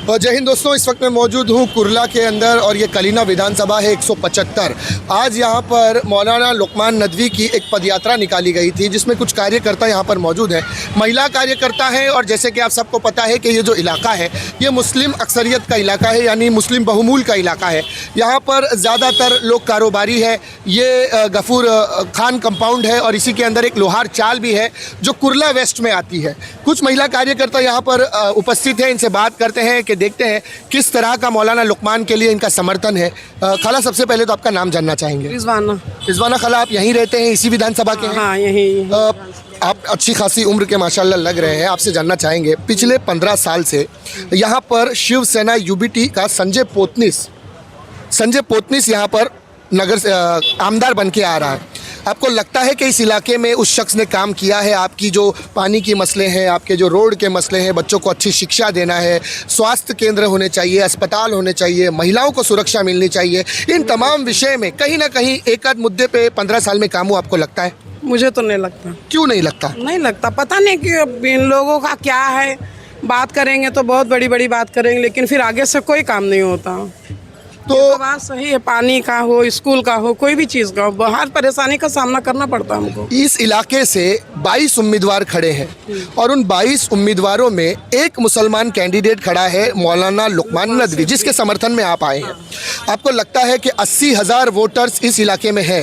और जय हिंद दोस्तों, इस वक्त मैं मौजूद हूँ कुरला के अंदर और ये कलीना विधानसभा है 175। आज यहाँ पर मौलाना लुकमान नदवी की एक पदयात्रा निकाली गई थी जिसमें कुछ कार्यकर्ता यहाँ पर मौजूद हैं, महिला कार्यकर्ता हैं। और जैसे कि आप सबको पता है कि ये जो इलाका है ये मुस्लिम अक्सरियत का इलाका है, यानी मुस्लिम बहुमूल का इलाका है। यहाँ पर ज़्यादातर लोग कारोबारी है। ये गफूर खान कंपाउंड है और इसी के अंदर एक लोहार चाल भी है जो कुरला वेस्ट में आती है। कुछ महिला कार्यकर्ता यहाँ पर उपस्थित हैं, इनसे बात करते हैं कि देखते हैं किस तरह का मौलाना लुकमान के लिए इनका समर्थन है। खाला, सबसे पहले तो आपका नाम जानना चाहेंगे। रिजवाना खाला, आप यहीं रहते हैं, इसी विधानसभा के हैं? हाँ, यहीं। आप अच्छी खासी उम्र के माशाल्लाह लग रहे हैं। आपसे जानना चाहेंगे, पिछले 15 साल से यहाँ पर शिवसेना यूबीटी का संजय पोतनीस यहाँ पर नगर आमदार बन के आ रहा है। आपको लगता है कि इस इलाके में उस शख्स ने काम किया है? आपकी जो पानी की मसले हैं, आपके जो रोड के मसले हैं, बच्चों को अच्छी शिक्षा देना है, स्वास्थ्य केंद्र होने चाहिए, अस्पताल होने चाहिए, महिलाओं को सुरक्षा मिलनी चाहिए, इन तमाम विषय में कहीं ना कहीं एक आध मुद्दे पे 15 साल में काम हुआ, आपको लगता है? मुझे तो नहीं लगता। क्यों नहीं लगता? नहीं लगता, पता नहीं कि अब इन लोगों का क्या है। बात करेंगे तो बहुत बड़ी बड़ी बात करेंगे, लेकिन फिर आगे से कोई काम नहीं होता। तो बात सही है, पानी का हो, स्कूल का हो, कोई भी चीज़ का हो, हर परेशानी का सामना करना पड़ता है हमको। इस इलाके से 22 उम्मीदवार खड़े हैं और उन 22 उम्मीदवारों में एक मुसलमान कैंडिडेट खड़ा है, मौलाना लुकमान नदवी, जिसके समर्थन में आप आए हैं। आपको लगता है कि 80,000 वोटर्स इस इलाके में है?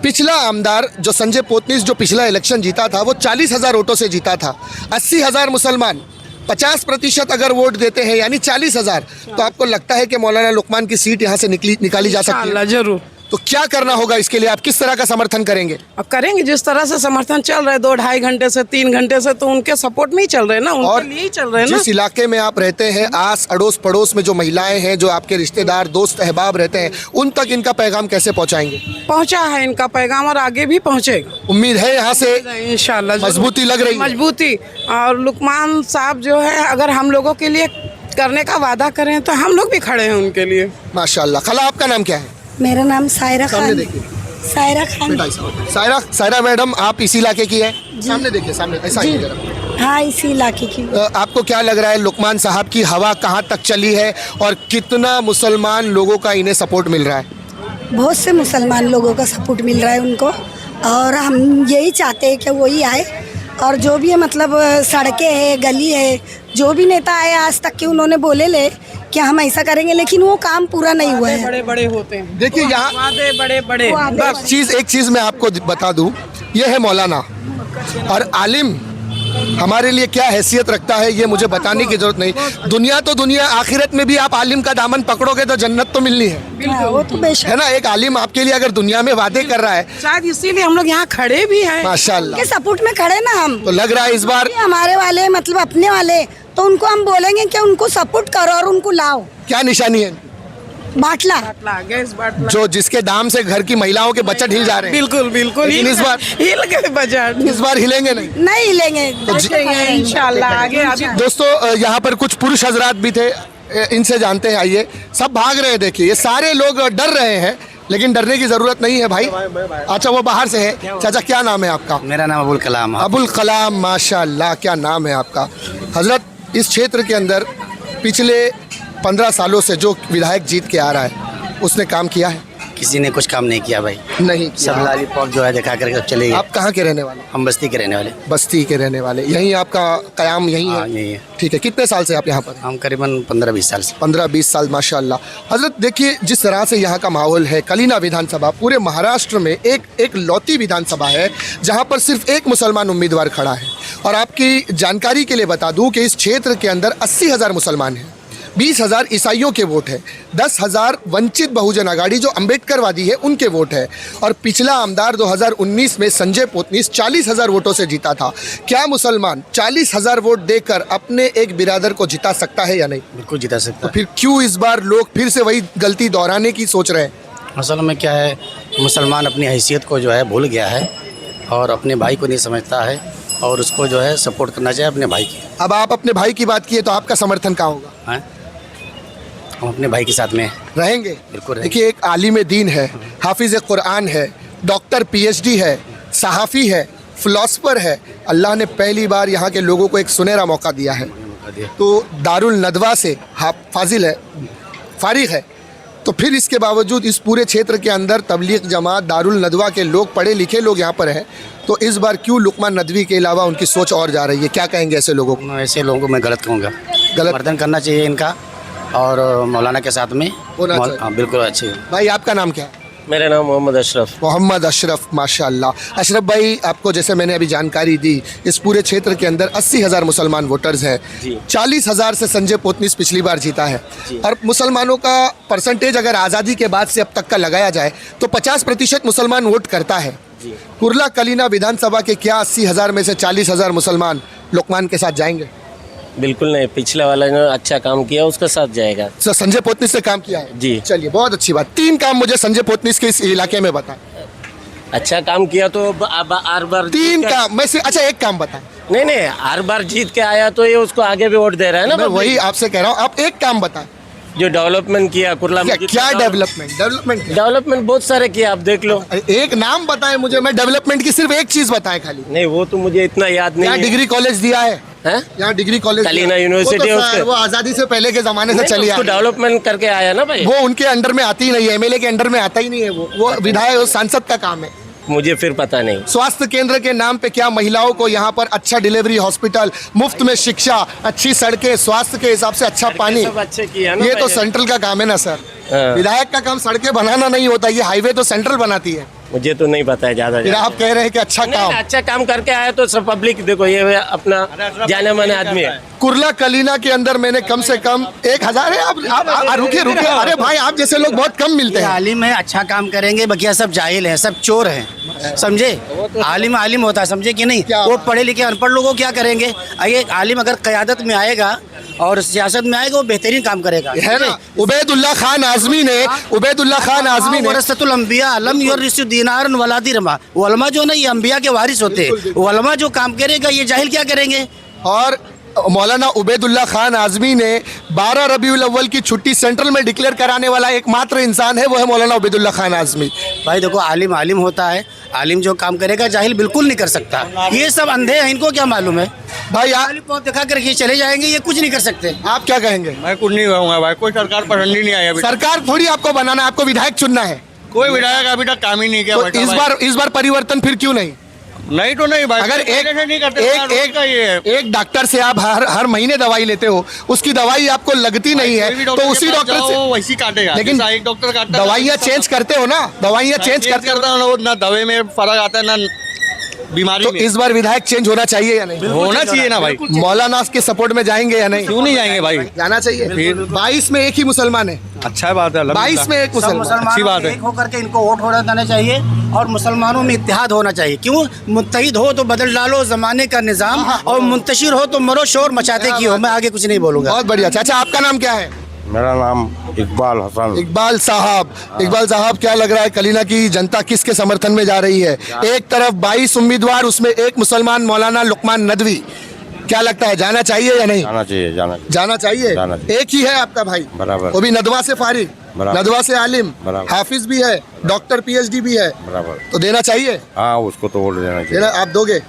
पिछला आमदार जो संजय पोतनीस जो पिछला इलेक्शन जीता था वो 40,000 वोटों से जीता था। 80,000 मुसलमान 50% अगर वोट देते हैं यानी 40,000, तो आपको लगता है कि मौलाना लुकमान की सीट यहाँ से निकाली जा सकती है? जरूर। तो क्या करना होगा इसके लिए? आप किस तरह का समर्थन करेंगे? अब करेंगे जिस तरह से समर्थन चल रहा है 2-2.5 घंटे से 3 घंटे से, तो उनके सपोर्ट में ही चल रहे हैं ना, उनके लिए ही चल रहे हैं ना। जिस इलाके में आप रहते हैं, आस अड़ोस पड़ोस में जो महिलाएं हैं, जो आपके रिश्तेदार दोस्त अहबाब रहते हैं, उन तक इनका पैगाम कैसे पहुंचाएंगे? पहुंचा है इनका पैगाम और आगे भी पहुंचेगा। उम्मीद है यहाँ से इंशाल्लाह मजबूती लग रही है? मजबूती। और लुकमान साहब जो है, अगर हम लोगों के लिए करने का वादा करें तो हम लोग भी खड़े हैं उनके लिए। माशाल्लाह। खाला, आपका नाम क्या है? मेरा नाम सायरा खान। सायरा खान। सायरा मैडम, आप इसी इलाके की है? सामने देखिए, सामने ऐसा ही जरा। हाँ, इसी इलाके की। आपको क्या लग रहा है, लुकमान साहब की हवा कहाँ तक चली है और कितना मुसलमान लोगों का इन्हें सपोर्ट मिल रहा है? बहुत से मुसलमान लोगों का सपोर्ट मिल रहा है उनको, और हम यही चाहते हैं कि वही आए। और जो भी है, मतलब सड़कें है, गली है, जो भी नेता आए आज तक के उन्होंने बोले ले कि हम ऐसा करेंगे, लेकिन वो काम पूरा नहीं हुआ है। बड़े बड़े होते हैं, देखिए यहाँ बड़े बड़े। एक चीज़ मैं आपको बता दूं, ये है मौलाना। और आलिम हमारे लिए क्या हैसियत रखता है ये मुझे बताने की जरूरत नहीं। दुनिया तो दुनिया, आखिरत में भी आप आलिम का दामन पकड़ोगे तो जन्नत तो मिलनी है। वो तो बेशक है ना। एक आलिम आपके लिए अगर दुनिया में वादे कर रहा है, शायद इसीलिए हम लोग यहाँ खड़े भी हैं। माशाल्लाह के सपोर्ट में खड़े ना हम। तो लग रहा है इस बार हमारे वाले, मतलब अपने वाले, तो उनको हम बोलेंगे कि उनको सपोर्ट करो और उनको लाओ। क्या निशानी है? बाटला, गैस बाटला, जो जिसके दाम से घर की महिलाओं के बजट हिल जा रहे हैं। बिल्कुल बिल्कुल। लेकिन इस बार हिल गए बजट, इस बार हिलेंगे नहीं? नहीं हिलेंगे इंशाल्लाह। आगे दोस्तों, यहाँ पर कुछ पुरुष हजरात भी थे, इनसे जानते हैं। आइए, सब भाग रहे हैं। देखिए, ये सारे लोग डर रहे हैं, लेकिन डरने की जरूरत नहीं है भाई। अच्छा, वो बाहर से है। चाचा, क्या नाम है आपका? मेरा नाम अबुल कलाम। अबुल कलाम, माशाल्लाह, क्या नाम है आपका। हजरत, इस क्षेत्र के अंदर पिछले 15 सालों से जो विधायक जीत के आ रहा है उसने काम किया है? किसी ने कुछ काम नहीं किया भाई, नहीं। सब लॉलीपॉप जो है दिखा करके चले गए। आप कहाँ के रहने वाले? हम बस्ती के रहने वाले। बस्ती के रहने वाले। यहीं आपका कयाम यहीं है? यही है। ठीक है। कितने साल से आप यहाँ पर? हम करीबन 15-20 साल से। 15-20 साल, माशाल्लाह। हजरत, देखिए जिस तरह से यहाँ का माहौल है, कलीना विधानसभा पूरे महाराष्ट्र में एक लौती विधानसभा है जहाँ पर सिर्फ एक मुसलमान उम्मीदवार खड़ा है। और आपकी जानकारी के लिए बता दूँ कि इस क्षेत्र के अंदर 80,000 मुसलमान हैं, 20,000 ईसाइयों के वोट है, 10,000 वंचित बहुजन आघाड़ी जो अम्बेडकरवादी है उनके वोट है। और पिछला आमदार 2019 में संजय पोतनीस 40,000 वोटों से जीता था। क्या मुसलमान 40,000 वोट देकर अपने एक बिरादर को जिता सकता है या नहीं? बिल्कुल जिता सकता। तो फिर क्यों इस बार लोग फिर से वही गलती दोहराने की सोच रहे हैं? असल में क्या है, मुसलमान अपनी हैसियत को जो है भूल गया है और अपने भाई को नहीं समझता है, और उसको जो है सपोर्ट करना चाहिए अपने भाई की। अब आप अपने भाई की बात किए तो आपका समर्थन कहाँ होगा? हैं? हम अपने भाई के साथ में रहेंगे। बिल्कुल। देखिए, एक आलिम दीन है, हाफिज कुरान है, डॉक्टर PhD है, सहाफ़ी है, फिलोसफर है। अल्लाह ने पहली बार यहाँ के लोगों को एक सुनहरा मौका दिया है। दिया। तो दारुल नदवा से फाजिल है, फारिग है, तो फिर इसके बावजूद इस पूरे क्षेत्र के अंदर तबलीग जमात दारुल नदवा के लोग, पढ़े लिखे लोग यहाँ पर हैं, तो इस बार क्यों लुकमान नदवी के अलावा उनकी सोच और जा रही है? क्या कहेंगे ऐसे लोगों को? ऐसे लोगों को मैं गलत कहूँगा, गलत समर्थन करना चाहिए इनका, और मौलाना के साथ में होना चाहिए। हाँ, बिल्कुल अच्छी। भाई आपका नाम क्या है? मेरा नाम मोहम्मद अशरफ। मोहम्मद अशरफ, माशाल्लाह। अशरफ भाई, आपको जैसे मैंने अभी जानकारी दी, इस पूरे क्षेत्र के अंदर 80,000 मुसलमान वोटर्स हैं, 40,000 से संजय पोतनीस पिछली बार जीता है, और मुसलमानों का परसेंटेज अगर आज़ादी के बाद से अब तक का लगाया जाए तो 50% मुसलमान वोट करता है। कुर्ला कलीना विधानसभा के क्या 80,000 में से 40,000 मुसलमान लुकमान के साथ जाएंगे? बिल्कुल नहीं, पिछला वाला ने अच्छा काम किया उसके साथ जाएगा। संजय पोतनीस ने काम किया है जी। चलिए, बहुत अच्छी बात। 3 काम मुझे संजय पोतनीस के इस इलाके में बता। अच्छा काम किया तो अब हर बार 3 काम में से अच्छा एक काम बता। नहीं, हर बार जीत के आया तो ये उसको आगे भी वोट दे रहा है ना। मैं वही आपसे कह रहा हूँ, आप एक काम बता। जो डेवलपमेंट किया कुर्ला में, क्या डेवलपमेंट? डेवलपमेंट बहुत सारे किया, आप देख लो। एक नाम बताएं मुझे, मैं डेवलपमेंट की सिर्फ एक चीज बताएं खाली। नहीं, वो तो मुझे इतना याद नहीं यहाँ है। डिग्री कॉलेज दिया है, हैं? यहाँ डिग्री कॉलेज कलीना यूनिवर्सिटी है उसके। वो आजादी से पहले के जमाने से चली आ रही है। डेवलपमेंट करके आया ना भाई। वो उनके अंडर में आती ही नहीं है, एमएलए के अंडर में आता ही नहीं है। वो विधायक और सांसद का काम है। मुझे फिर पता नहीं। स्वास्थ्य केंद्र के नाम पे क्या महिलाओं को यहाँ पर अच्छा डिलीवरी हॉस्पिटल, मुफ्त में शिक्षा, अच्छी सड़कें, स्वास्थ्य के हिसाब से अच्छा पानी, सब अच्छे किया ना ये तो पहले। सेंट्रल का काम है ना सर। हाँ। विधायक का काम सड़कें बनाना नहीं होता, ये हाईवे तो सेंट्रल बनाती है। मुझे तो नहीं पता है ज्यादा। फिर आप कह रहे हैं कि अच्छा काम। अच्छा काम करके आया तो सब पब्लिक देखो, ये अपना जाने माने आदमी है। कुर्ला कलीना के अंदर मैंने कम से कम 1,000 है। आप रुके, अरे भाई, आप जैसे लोग बहुत कम मिलते हैं। आलिम है, अच्छा काम करेंगे, बकिया सब जाहिल है, सब चोर हैं, समझे? आलिम आलिम होता है, समझे कि नहीं? वो पढ़े लिखे अनपढ़ लोगों को क्या करेंगे? एक आलिम अगर क़यादत में आएगा और सियासत में आएगा, वो बेहतरीन काम करेगा, है ना? उबैदुल्ला खान आज़मी ने वरसतुल अंबिया लम युरिसु दीनारन वला दिरमा। उलमा जो नहीं, ये अंबिया के वारिस होते हैं। उलमा जो काम करेगा, ये जाहिल क्या करेंगे? और मौलाना उबैदुल्ला खान आज़मी ने 12 रबीउल अव्वल की छुट्टी सेंट्रल में डिक्लेयर कराने वाला एकमात्र इंसान है, वो है मौलाना उबैदुल्ला खान आज़मी। भाई देखो, आलिम आलिम होता है, आलिम जो काम करेगा जाहिल बिल्कुल नहीं कर सकता। ये सब अंधे हैं, इनको क्या मालूम है? भाई बहुत दिखा कर ये चले जाएंगे, ये कुछ नहीं कर सकते। आप क्या कहेंगे? मैं कुछ नहीं कहूँगा भाई, कोई सरकार पसंद ही नहीं आई अभी। सरकार थोड़ी आपको बनाना है, आपको विधायक चुनना है। कोई विधायक अभी तक काम ही नहीं किया। तो इस बार परिवर्तन फिर क्यों नहीं? नहीं तो नहीं भाई, अगर एक डॉक्टर से आप हर महीने दवाई लेते हो, उसकी दवाई आपको लगती नहीं है, तो उसी डॉक्टर से वैसी काटेगा। लेकिन एक डॉक्टर काटता, दवाइयाँ चेंज करते हो ना, दवाइयाँ चेंज करते हो ना, दवाई में फर्क आता है ना बीमारी तो में। इस बार विधायक चेंज होना चाहिए या नहीं? होना चाहिए ना भाई। मौलाना के सपोर्ट में जाएंगे या नहीं? क्यों नहीं जाएंगे भाई, जाना चाहिए। 22 में एक ही मुसलमान है। अच्छा बात है। 22 में एक सब मुसलमान। अच्छी मुसलमानों बात के है। एक होकर के इनको वोट होना देना चाहिए, और मुसलमानों में इत्तेहाद होना चाहिए। क्यों? मुत्तहिद हो तो बदल डालो ज़माने का निज़ाम, और मुंतशिर हो तो मरो शोर मचाते की हो। मैं आगे कुछ नहीं बोलूँगा। बहुत बढ़िया। चाचा, आपका नाम क्या है? मेरा नाम इकबाल हसन। इकबाल साहब, क्या लग रहा है कलीना की जनता किसके समर्थन में जा रही है? एक तरफ 22 उम्मीदवार, उसमें एक मुसलमान मौलाना लुकमान नदवी, क्या लगता है जाना चाहिए या नहीं? जाना चाहिए, जाना चाहिए। जाना चाहिए। एक ही है आपका भाई, बराबर। वो भी नदवा से फारिग, बराबर। नदवा से आलिम, बराबर। हाफिज भी है, डॉक्टर PhD भी है, बराबर। तो देना चाहिए। हाँ, उसको तो वोट देना देना चाहिए, आप दोगे?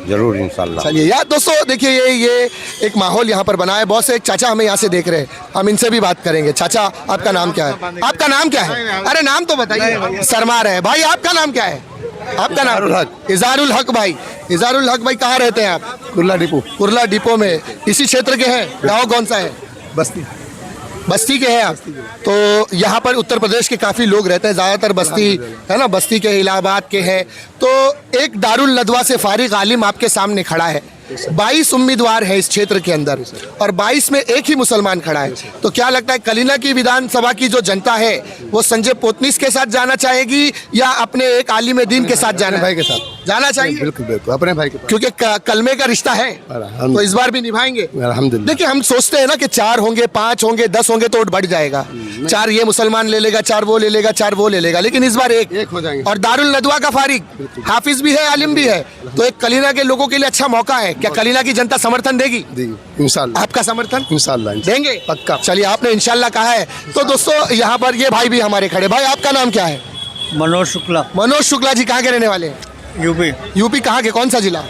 जरूर इंशाल्लाह। चलिए यार दोस्तों, देखिए ये एक माहौल यहाँ पर बना है। बहुत से एक चाचा हमें यहाँ से देख रहे हैं, हम इनसे भी बात करेंगे। चाचा, आपका नाम क्या है? आपका नाम क्या है? अरे नाम तो बताइए। शर्मा रहे भाई, आपका नाम क्या है? आपका नाम? इज़ारुल हक भाई। इज़ारुल हक भाई, कहाँ रहते हैं आप? कुर्ला डिपो में। इसी क्षेत्र के हैं? गाँव कौन सा है? बस्ती के हैं आप? तो यहाँ पर उत्तर प्रदेश के काफ़ी लोग रहते हैं, ज़्यादातर बस्ती है ना, बस्ती के इलाहाबाद के हैं। तो एक दारुल नदवा से फारिग आलिम आपके सामने खड़ा है। 22 उम्मीदवार है इस क्षेत्र के अंदर, और 22 में एक ही मुसलमान खड़ा है। तो क्या लगता है कलीना की विधानसभा की जो जनता है, वो संजय पोतनीस के साथ जाना चाहेगी या अपने एक आलिम दीन के साथ भाई के साथ जाना चाहिए? बिल्कुल अपने भाई के पास, क्योंकि कलमे का रिश्ता है, तो इस बार भी निभाएंगे। अल्हम्दुलिल्लाह। देखिए, हम सोचते हैं ना कि 4 होंगे, 5 होंगे, 10 होंगे तो वोट बढ़ जाएगा। 4 ये मुसलमान ले लेगा, 4 वो ले लेगा, 4 वो ले लेगा, लेकिन इस बार एक हो जाएंगे। और दारुल नदवा का फारिग, हाफिज भी है, आलिम भी है, तो एक कलीना के लोगों के लिए अच्छा मौका है। क्या कलीना की जनता समर्थन देगी? इंशाल्लाह। आपका समर्थन इंशाल्लाह देंगे? पक्का। चलिए, आपने इंशाल्लाह कहा है। तो दोस्तों, यहाँ पर ये भाई भी हमारे खड़े। भाई, आपका नाम क्या है? मनोज शुक्ला, मनोज शुक्ला जी, कहाँ के रहने वाले हैं? यूपी। यूपी कहाँ के? कौन सा जिला?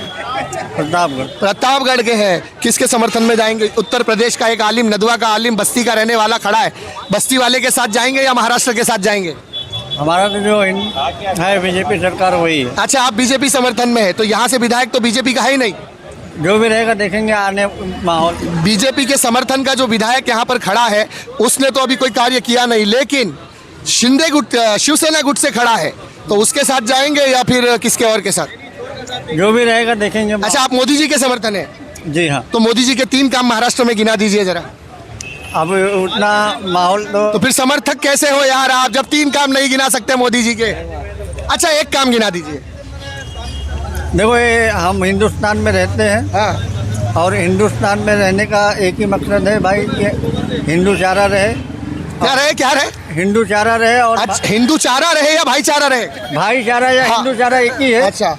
प्रतापगढ़ के हैं। किसके समर्थन में जाएंगे? उत्तर प्रदेश का एक आलिम, नदवा का आलिम, बस्ती का रहने वाला खड़ा है, बस्ती वाले के साथ जाएंगे या महाराष्ट्र के साथ जाएंगे? हमारा तो जो है बीजेपी सरकार वही है। अच्छा, आप बीजेपी समर्थन में है, तो यहाँ से विधायक तो बीजेपी का है ही नहीं। जो भी रहेगा देखेंगे आने माहौल। बीजेपी के समर्थन का जो विधायक यहाँ पर खड़ा है उसने तो अभी कोई कार्य किया नहीं, लेकिन शिंदे गुट, शिवसेना गुट से खड़ा है, तो उसके साथ जाएंगे या फिर किसके और के साथ? जो भी रहेगा देखेंगे। अच्छा, आप मोदी जी के समर्थन है? जी हाँ। तो मोदी जी के 3 काम महाराष्ट्र में गिना दीजिए जरा। अब उतना माहौल तो फिर समर्थक कैसे हो यार आप, जब 3 काम नहीं गिना सकते मोदी जी के? अच्छा, एक काम गिना दीजिए। देखो, ये हम हिंदुस्तान में रहते हैं। हाँ। और हिंदुस्तान में रहने का एक ही मकसद है भाई कि हिंदूचारा रहे। क्या रहे? हिंदूचारा रहे। और अच्छा, हिंदूचारा रहे या भाईचारा रहे? भाईचारा या हाँ। हिंदूचारा एक ही है। अच्छा,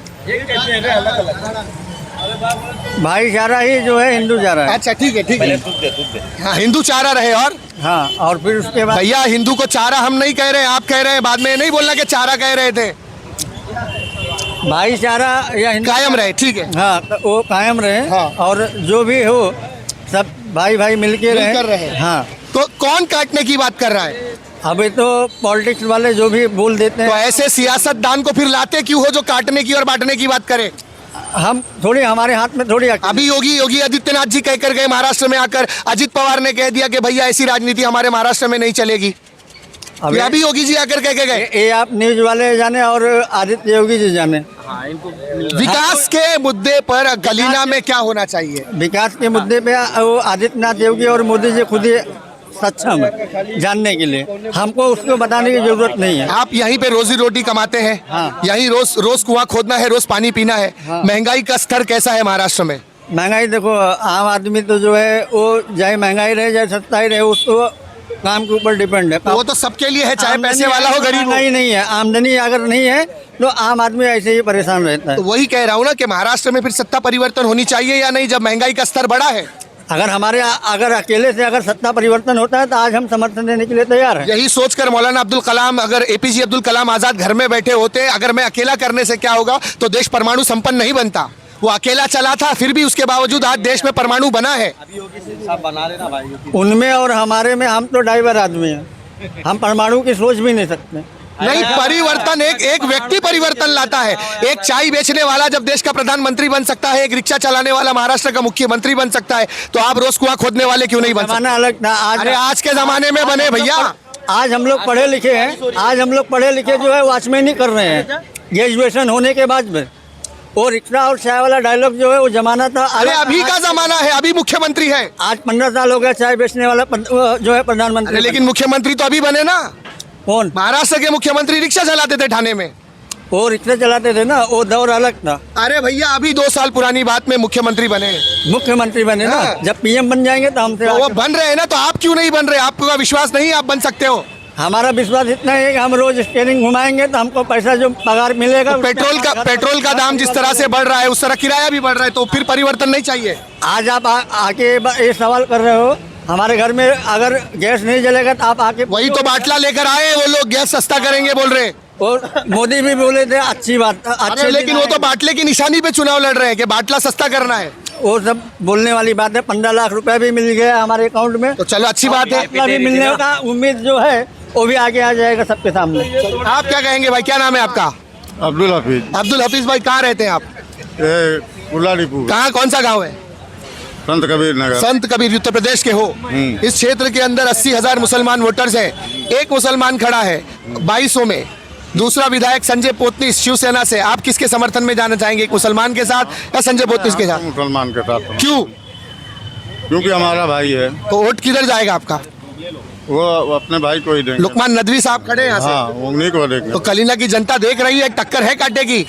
भाईचारा ही जो है हिंदूचारा है। अच्छा, ठीक है। हाँ, हिंदूचारा रहे। और फिर उसके बाद भैया, हिंदू को चारा हम नहीं कह रहे हैं, आप कह रहे हैं। बाद में नहीं बोलना कि चारा कह रहे थे। भाईचारा या कायम रहे, ठीक है। हाँ, तो वो कायम रहे। हाँ। और जो भी हो सब भाई भाई मिलकर रहे। हाँ। तो कौन काटने की बात कर रहा है? अभी तो पॉलिटिक्स वाले जो भी बोल देते तो हैं। ऐसे सियासतदान को फिर लाते क्यों हो जो काटने की और बांटने की बात करे? हम थोड़ी, हमारे हाथ में थोड़ी। अभी योगी आदित्यनाथ जी कहकर गए महाराष्ट्र में आकर, अजित पवार ने कह दिया कि भैया ऐसी राजनीति हमारे महाराष्ट्र में नहीं चलेगी। अभी योगी जी आकर कह के गए। ये आप न्यूज वाले जाने और आदित्य योगी जी जाने। विकास के मुद्दे पर कलीना में क्या होना चाहिए? विकास के मुद्दे पे वो आदित्यनाथ योगी और मोदी जी खुद ही सक्षम है जानने के लिए। हमको उसको बताने की जरूरत नहीं है। आप यहीं पे रोजी रोटी कमाते हैं। हाँ। यहीं रोज कुआं खोदना है, रोज पानी पीना है। हाँ। महंगाई का स्तर कैसा है महाराष्ट्र में? महंगाई देखो, आम आदमी तो जो है वो चाहे महंगाई रहे चाहे सस्ताई रहे, उसको काम के ऊपर डिपेंड है। वो तो सबके लिए है, चाहे पैसे वाला हो गरीब हो। महंगाई नहीं है, आमदनी अगर नहीं है तो आम आदमी ऐसे ही परेशान रहता है। तो वही कह रहा हूँ ना कि महाराष्ट्र में फिर सत्ता परिवर्तन होनी चाहिए या नहीं, जब महंगाई का स्तर बढ़ा है? अगर अकेले से अगर सत्ता परिवर्तन होता है तो आज हम समर्थन देने के लिए तैयार हैं। यही सोचकर मौलाना अब्दुल कलाम, अगर एपीजे अब्दुल कलाम आजाद घर में बैठे होते, अगर मैं अकेला करने से क्या होगा, तो देश परमाणु संपन्न नहीं बनता। वो अकेला चला था, फिर भी उसके बावजूद आज देश में परमाणु बना है। उनमें और हमारे में हम तो ड्राइवर आदमी हैं, हम परमाणु की सोच भी नहीं सकते। नहीं, परिवर्तन एक व्यक्ति परिवर्तन लाता है। एक चाय बेचने वाला जब देश का प्रधानमंत्री बन सकता है, एक रिक्शा चलाने वाला महाराष्ट्र का मुख्यमंत्री बन सकता है, तो आप रोज कुआं खोदने वाले क्यों नहीं बन सकते? जमाना अलग था। अरे आज के जमाने में बने भैया। आज हम लोग पढ़े लिखे हैं। आज हम लोग पढ़े लिखे जो है वॉचमैन ही कर रहे हैं ग्रेजुएशन होने के बाद में। वो रिक्शा और चाय वाला डायलॉग जो है वो जमाना था। अरे अभी का जमाना है, अभी मुख्यमंत्री है। आज 15 साल हो गया चाय बेचने वाला जो है प्रधानमंत्री। लेकिन मुख्यमंत्री तो अभी बने ना। कौन? महाराष्ट्र के मुख्यमंत्री रिक्शा चलाते थे ठाणे में। वो रिक्शा चलाते थे ना, वो दौर अलग था। अरे भैया, अभी 2 साल पुरानी बात में मुख्यमंत्री बने। मुख्यमंत्री बने ना, हाँ। जब पीएम बन जाएंगे तो हमसे तो वो बन रहे हैं ना, तो आप क्यों नहीं बन रहे? आपका विश्वास नहीं, आप बन सकते हो? हमारा विश्वास इतना है कि हम रोज स्टेयरिंग घुमाएंगे तो हमको पैसा जो पगार मिलेगा। तो पेट्रोल का दाम जिस तरह से बढ़ रहा है, उस तरह किराया भी बढ़ रहा है, तो फिर परिवर्तन नहीं चाहिए? आज आप आके ये सवाल कर रहे हो, हमारे घर में अगर गैस नहीं जलेगा तो आप आके। वही तो बाटला लेकर आए, वो लोग गैस सस्ता करेंगे बोल रहे। और मोदी भी बोले थे अच्छी बात। अरे लेकिन वो तो बाटले की निशानी पे चुनाव लड़ रहे हैं कि बाटला सस्ता करना है। वो सब बोलने वाली बात है। 15 लाख रुपए भी मिल गया हमारे अकाउंट में, तो चलो अच्छी बात है। भी मिलने का उम्मीद जो है वो भी आगे आ जाएगा सबके सामने। आप क्या कहेंगे भाई, क्या नाम है आपका? अब्दुल हफीज। अब्दुल हफीज भाई, कहाँ रहते हैं आप? उलारीपुर। कहाँ, कौन सा गाँव है? संत कबीर नगर। संत कबीर, उत्तर प्रदेश के हो। इस क्षेत्र के अंदर 80,000 मुसलमान वोटर्स हैं। एक मुसलमान खड़ा है 2200 में। दूसरा विधायक संजय पोतनीस शिवसेना से। आप किसके समर्थन में जाना चाहेंगे, एक मुसलमान के साथ या संजय पोतनीस के साथ? मुसलमान के साथ। क्यों? क्योंकि हमारा भाई है। तो वोट किधर जाएगा आपका? वो अपने भाई को ही देंगे। लुकमान नदवी साहब खड़े हैं यहाँ से। हाँ, उन्हीं को देंगे। तो कलीना की जनता देख रही है, टक्कर है कांटे की।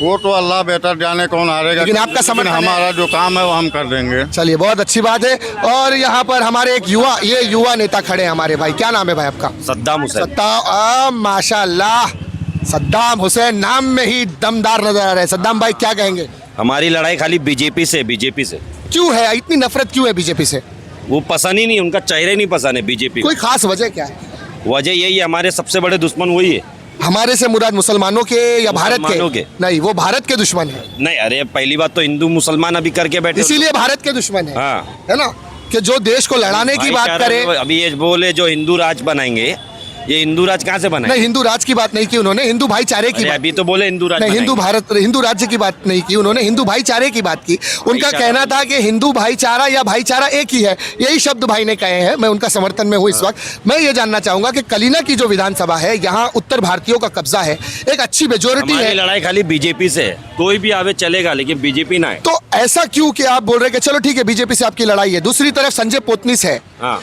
वो तो अल्लाह बेहतर जाने कौन हारेगा, लेकिन आपका समर्थन है। हमारा जो काम है वो हम कर देंगे। चलिए, बहुत अच्छी बात है। और यहाँ पर हमारे एक युवा नेता खड़े हैं हमारे भाई। क्या नाम है भाई आपका? सद्दाम हुसैन। माशाल्लाह, सद्दाम हुसैन, नाम में ही दमदार नजर आ रहे हैं। सद्दाम भाई, क्या कहेंगे? हमारी लड़ाई खाली बीजेपी से क्यों है इतनी नफरत, क्यों है बीजेपी से? वो पसंद ही नहीं, उनका चेहरा ही नहीं पसंद है बीजेपी। कोई खास वजह क्या है? वजह यही है, हमारे सबसे बड़े दुश्मन वही है। हमारे से मुराद मुसलमानों के या भारत मुसलमानों के? के। नहीं, वो भारत के दुश्मन है, नहीं अरे पहली बात तो हिंदू मुसलमान अभी करके बैठे इसीलिए भारत के दुश्मन है। हाँ। है ना, कि जो देश को लड़ाने की बात करे। अभी ये बोले जो हिंदू राज बनाएंगे, ये हिंदू राज कहाँ से बनाए? नहीं, हिंदू राज की बात नहीं की उन्होंने, हिंदू भाईचारे की अरे बात। अभी तो बोले हिंदू राज नहीं, हिंदू बनाएंगे। हिंदू राज्य की बात नहीं की उन्होंने, हिंदू भाईचारे की बात की। उनका भाईचारा कहना था कि हिंदू भाईचारा या भाईचारा एक ही है, यही शब्द भाई ने कहे हैं। मैं उनका समर्थन में हूँ इस वक्त। मैं ये जानना चाहूंगा कि कलीना की जो विधानसभा है, यहाँ उत्तर भारतीयों का कब्जा है, एक अच्छी मेजोरिटी हमारी है, लड़ाई खाली बीजेपी से है, कोई भी आवे चलेगा लेकिन बीजेपी ना है। तो ऐसा क्यों कि आप बोल रहे हैं कि चलो ठीक है बीजेपी से आपकी लड़ाई है। दूसरी तरफ संजय पोतनीस है, हाँ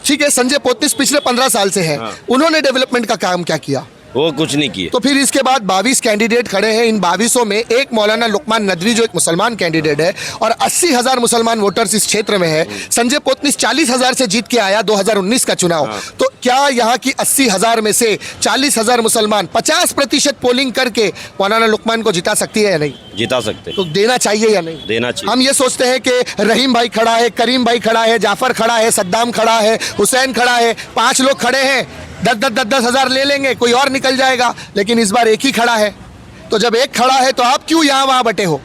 ठीक है, संजय पोतनीस पिछले 15 साल से है, हाँ। उन्होंने डेवलपमेंट का काम क्या किया? वो कुछ नहीं किए। तो फिर इसके बाद 22 कैंडिडेट खड़े हैं। इन 22 में एक मौलाना लुकमान नदवी जो एक मुसलमान कैंडिडेट है, और 80,000 मुसलमान वोटर्स इस क्षेत्र में है। संजय पोतनीस 40,000 से जीत के आया 2019 का चुनाव। तो क्या यहाँ की 80,000 में से 40,000 मुसलमान 50% पोलिंग करके मौलाना लुकमान को जिता सकती है या नहीं? जिता सकते, तो देना चाहिए या नहीं? देना चाहिए। हम ये सोचते हैं कि रहीम भाई खड़ा है, करीम भाई खड़ा है, जाफर खड़ा है, सद्दाम खड़ा है, हुसैन खड़ा है, 5 लोग खड़े हैं, 10 हजार ले लेंगे, कोई और निकल जाएगा। लेकिन इस बार एक ही खड़ा है। तो जब एक खड़ा है तो आप क्यों यहाँ वहाँ बटे हो?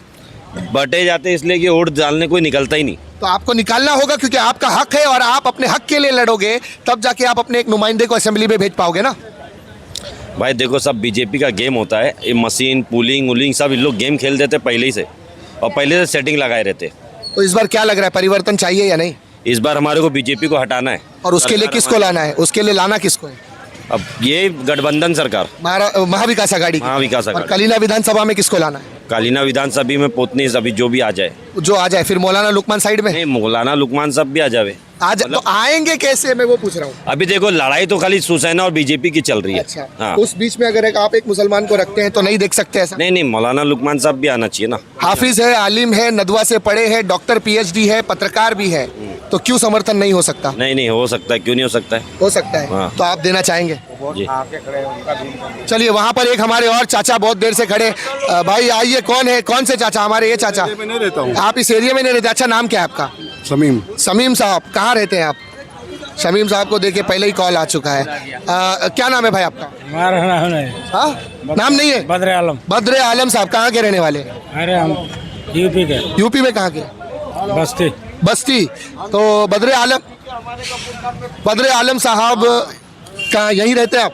बटे जाते इसलिए कि वोट डालने कोई निकलता ही नहीं। तो आपको निकालना होगा, क्योंकि आपका हक है और आप अपने हक के लिए लड़ोगे, तब जाके आप अपने एक नुमाइंदे को असेंबली में भेज पाओगे ना। भाई देखो सब बीजेपी का गेम होता है, ये मशीन पुलिंग उलिंग सब इन लोग गेम खेल देते पहले ही से, और पहले से सेटिंग लगाए रहते। तो इस बार क्या लग रहा है, परिवर्तन चाहिए या नहीं? इस बार हमारे को बीजेपी को हटाना है। और उसके लिए सरकार किसको लाना है? उसके लिए लाना किसको है? अब ये गठबंधन सरकार, महाविकास आघाड़ी की। महाविकास और आघाड़ी। कलीना विधानसभा में किसको लाना है? कालीना विधानसभा में पोतनीस अभी जो भी आ जाए, जो आ जाए, फिर मौलाना लुकमान साइड में नहीं मौलाना लुकमान सब भी आ जावे। आज तो आएंगे कैसे, मैं वो पूछ रहा हूँ। अभी देखो लड़ाई तो खाली शिवसेना और बीजेपी की चल रही है। अच्छा, हाँ। उस बीच में अगर आप एक मुसलमान को रखते हैं तो नहीं देख सकते ऐसा? नहीं नहीं मौलाना लुकमान साहब भी आना चाहिए ना। हाफिज है, आलिम है, नदवा से पढ़े हैं, डॉक्टर PhD है, पत्रकार भी है, तो क्यों समर्थन नहीं हो सकता? नहीं नहीं हो सकता है, क्यों नहीं हो सकता है? हो सकता है। हाँ। तो आप देना चाहेंगे? जी। चलिए, वहाँ पर एक हमारे और चाचा बहुत देर से खड़े। भाई आइए, कौन है, कौन से चाचा? हमारे ये चाचा। मैं नहीं रहता हूँ। आप इस एरिया में नहीं रहते? अच्छा, नाम क्या है आपका? समीम। शमीम साहब, कहाँ रहते हैं आप? शमीम साहब को देखिए पहले ही कॉल आ चुका है। क्या नाम है भाई आपका? हमारा नाम नहीं, हाँ, नाम नहीं है? बद्र आलम। बद्र आलम साहब कहाँ के रहने वाले? अरे हम यूपी के। यूपी में कहाँ के? बस्ती। बस्ती। तो बद्र आलम साहब कहाँ यहीं रहते हैं आप?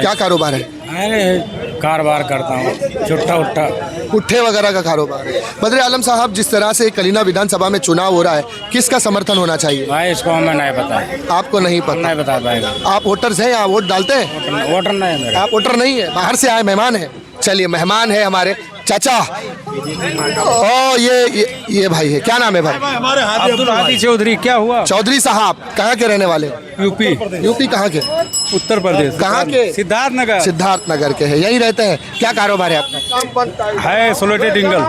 क्या कारोबार है? अरे कारोबार करता हूँ, छुट्टा उट्टा पुट्ठे वगैरह का कारोबार है। बद्र आलम साहब, जिस तरह से कलीना विधानसभा में चुनाव हो रहा है, किसका समर्थन होना चाहिए? भाई इसको हमें नहीं पता, आपको नहीं पता? नहीं बता पाएगा। आप वोटर्स हैं, यहाँ वोट डालते हैं? वोटर नहीं है मेरा। आप वोटर नहीं है, बाहर से आए मेहमान हैं। चलिए, मेहमान है हमारे चाचा। ओ ये भाई है, क्या नाम है भाई? अब्दुल हादी चौधरी। क्या हुआ? चौधरी साहब कहाँ के रहने वाले? यूपी कहाँ के? उत्तर प्रदेश। कहाँ के? सिद्धार्थ नगर। सिद्धार्थ नगर के हैं, यहीं रहते हैं। क्या कारोबार है आपका? है सोलेटेड इंगल।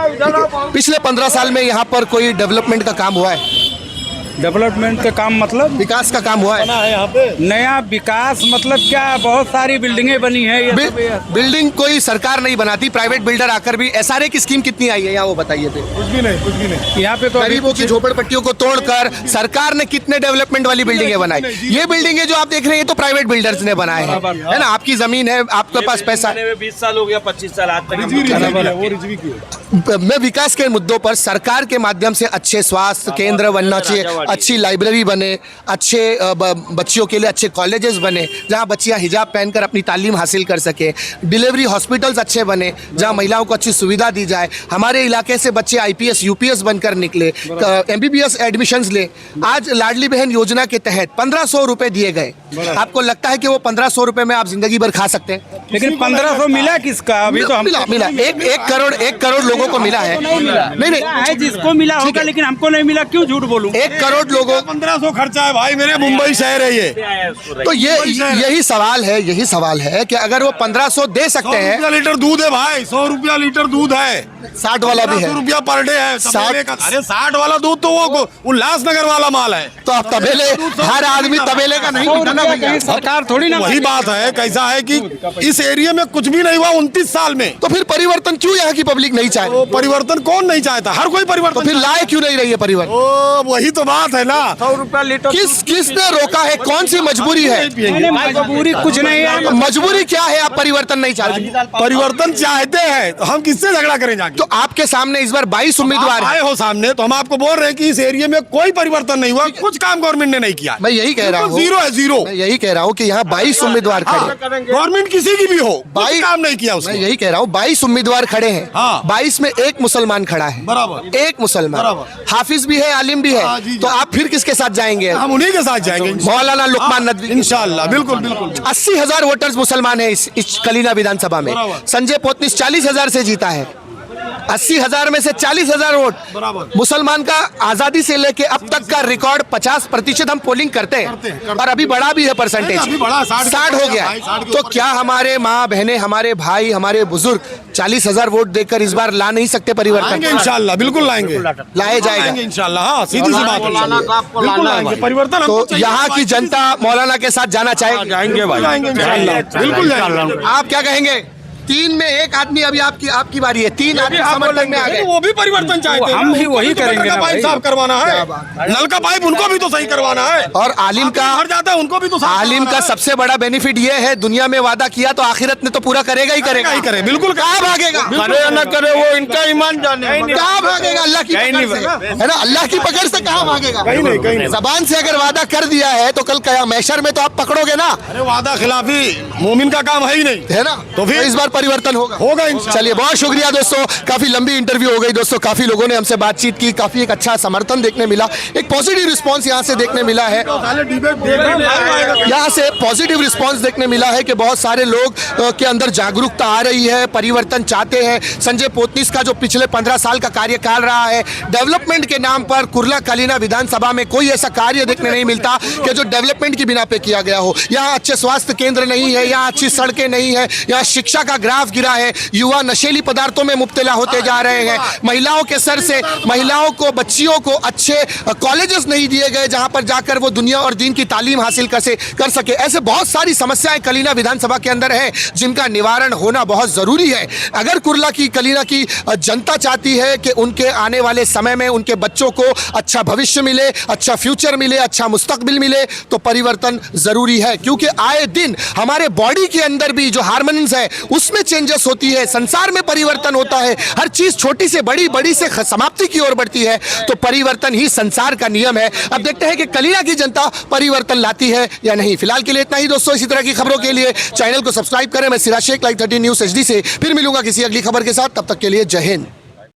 पिछले 15 साल में यहाँ पर कोई डेवलपमेंट का काम हुआ है? डेवलपमेंट का काम मतलब विकास का काम हुआ है? नया विकास मतलब क्या? बहुत सारी बिल्डिंगें बनी है। ये सब बिल्डिंग कोई सरकार नहीं बनाती, प्राइवेट बिल्डर आकर भी। SRA की स्कीम कितनी आई है यहाँ, वो बताइए थे। कुछ भी नहीं यहाँ पे तो अभी गरीबों की झोपड़पट्टियों को तोड़कर सरकार ने कितने डेवलपमेंट वाली बिल्डिंगें बनाई। ये बिल्डिंगें जो आप देख रहे हैं, ये तो प्राइवेट बिल्डर्स ने बनाए हैं, है ना? आपकी जमीन है, आपके पास पैसा है। 20 साल हो गया, 25 साल आज तक मैं विकास के मुद्दों पर सरकार के माध्यम से अच्छे स्वास्थ्य केंद्र बनना चाहिए, अच्छी लाइब्रेरी बने, अच्छे बच्चियों के लिए अच्छे कॉलेजेस बने जहां बच्चियां हिजाब पहनकर अपनी तालीम हासिल कर सके, डिलीवरी हॉस्पिटल्स अच्छे बने जहां महिलाओं को अच्छी सुविधा दी जाए। हमारे इलाके से बच्चे IPS UPS बनकर निकले, MBBS एडमिशन्स ले। आज लाडली बहन योजना के तहत 1500 रुपए दिए गए। आपको लगता है कि वो 1500 रुपए में आप जिंदगी भर खा सकते हैं? लेकिन 1500 मिला किसका? अभी तो हम मिला 1 करोड़ लोगों को मिला है। नहीं है, जिसको मिला होगा, लेकिन हमको नहीं मिला। क्यों झूठ बोलूं? 1 करोड़ लोगों 1500 खर्चा है भाई, मेरे मुंबई शहर है ये। तो यही सवाल है कि अगर वो 1500 दे सकते हैं। 100 लीटर दूध है भाई, 100 रुपया लीटर दूध है। 60 वाला भी है। 100 रुपया पर डे है। 60 अरे 60 वाला दूध तो वो उल्लासनगर वाला माल है। तो आप तबेले, हर आदमी तबेले का नहीं होता ना भैया। सरकार थोड़ी ना। वही बात है, कैसा है कि इस एरिया में कुछ भी नहीं हुआ 29 साल में। तो फिर परिवर्तन क्यों यहाँ की पब्लिक नहीं चाहे? तो परिवर्तन कौन नहीं चाहता? हर कोई परिवर्तन। तो फिर लाए क्यों नहीं रही है परिवर्तन? ओ वही तो बात बात है ना। 100 रुपया लीटर किसने रोका है? कौन सी मजबूरी है? मजबूरी कुछ नहीं है। मजबूरी क्या है? आप परिवर्तन नहीं चाहते? परिवर्तन चाहते हैं तो हम किससे झगड़ा करें जाके? तो आपके सामने इस बार 22 उम्मीदवार आप आए हैं। हो सामने तो हम आपको बोल रहे हैं कि इस एरिया में कोई परिवर्तन नहीं हुआ, कुछ काम गवर्नमेंट ने नहीं किया। मैं यही कह रहा हूँ, जीरो है, जीरो। मैं यही कह रहा हूँ कि यहाँ 22 उम्मीदवार खड़े। गवर्नमेंट किसी की भी हो, कोई काम नहीं किया मैं उसने। यही कह रहा हूँ 22 उम्मीदवार खड़े हैं। हाँ। 22 में एक मुसलमान खड़ा है। बराबर। एक मुसलमान, बराबर। हाफिज भी है, आलिम भी हाँ, है। जी, जी। तो आप फिर किसके साथ जाएंगे? हम उन्हीं के साथ जाएंगे मौलाना लुकमान नदवी। इंशाल्लाह, बिल्कुल बिल्कुल। 80,000 वोटर्स मुसलमान है इस कलीना विधानसभा में। बराबर। संजय पोतनीस 40,000 से जीता है। 80,000 में से 40,000 वोट बराबर। मुसलमान का आजादी से लेके अब तक का रिकॉर्ड 50% हम पोलिंग करते हैं और अभी बढ़ा भी है परसेंटेज, अभी बढ़ा, 60 हो गया। 60 के तो ऊपर क्या हमारे माँ बहनें, हमारे भाई, हमारे बुजुर्ग 40,000 वोट देकर इस बार ला नहीं सकते परिवर्तन? लाएंगे इंशाल्लाह, बिल्कुल लाएंगे, लाए जाएगा लाएंगे इंशाल्लाह। हाँ, सीधी सी बात है, आपको बिल्कुल लाना है लाएंगे भाई। परिवर्तन। हमको तो चाहिए। यहाँ की जनता मौलाना के साथ जाना चाहेगी? जाएंगे भाई, लाएंगे इंशाल्लाह, बिल्कुल जाएंगे। आप क्या कहेंगे? 3 में एक आदमी, अभी आपकी बारी है। 3 आदमी समर्थन में आ गए। वो भी परिवर्तन चाहते हैं। हम भी वही उनको तो करेंगे गटर का ना पाइप भाई। साफ करवाना है, नल का पाइप उनको भी तो सही करवाना है। और आलिम का हर जाता है उनको भी तो साफ आलिम का करवाना है। सबसे बड़ा बेनिफिट ये है, दुनिया में वादा किया तो आखिरत में तो पूरा करेगा ही करेगा। ही करे, बिल्कुल कहाँ भागेगा? करे या न करे वो इनका ईमान जाने। कहाँ भागेगा? अल्लाह की पकड़ से, है ना? अल्लाह की पकड़ से कहाँ भागेगा? कहीं नहीं, कहीं नहीं। जबान से अगर वादा कर दिया है तो कल कया मैशर में तो आप पकड़ोगे ना, अरे वादा खिलाफी मोमिन का काम है ही नहीं, है ना? तो फिर इस बार परिवर्तन होगा। होगा इंशाल्लाह। चलिए, बहुत शुक्रिया दोस्तों, काफी लंबी इंटरव्यू हो गई दोस्तों, काफी लोगों ने हमसे बातचीत की, काफी एक अच्छा समर्थन देखने मिला, एक पॉजिटिव रिस्पांस यहाँ से देखने मिला है। यहाँ से पॉजिटिव रिस्पांस देखने मिला है कि बहुत सारे लोग के अंदर जागरूकता आ रही है, परिवर्तन चाहते हैं। संजय पोतनीस का जो पिछले 15 साल का कार्यकाल रहा है, डेवलपमेंट के नाम पर कुर्ला कलीना विधानसभा में कोई ऐसा कार्य देखने नहीं मिलता कि जो डेवलपमेंट की बिना पे किया गया हो। यहाँ अच्छे स्वास्थ्य केंद्र नहीं है, यहाँ अच्छी सड़कें नहीं है, यहाँ शिक्षा का ग्राफ गिरा है, युवा नशेली पदार्थों में मुब्तला होते जा रहे हैं, महिलाओं के सर से महिलाओं को, बच्चियों को अच्छे कॉलेजेस नहीं दिए गए जहां पर जाकर वो दुनिया और दीन की तालीम हासिल कर सके। ऐसे बहुत सारी समस्याएं कलीना विधानसभा के अंदर है जिनका निवारण होना बहुत जरूरी है। अगर कुर्ला की कलीना की जनता चाहती है कि उनके आने वाले समय में उनके बच्चों को अच्छा भविष्य मिले, अच्छा फ्यूचर मिले, अच्छा मुस्तकबिल मिले, तो परिवर्तन जरूरी है। क्योंकि आए दिन हमारे बॉडी के अंदर भी जो हार्मोन्स है उसमें चेंजेस होती है, संसार में परिवर्तन होता है, हर चीज छोटी से बड़ी, बड़ी से समाप्ति की ओर बढ़ती है। तो परिवर्तन ही संसार का नियम है। अब देखते हैं कि कलीना की जनता परिवर्तन लाती है या नहीं। फिलहाल के लिए इतना ही दोस्तों। इसी तरह की खबरों के लिए चैनल को सब्सक्राइब करें। मैं Siraj Shaikh, live 13 news HD से फिर मिलूंगा किसी अगली खबर के साथ। तब तक के लिए जय हिंद।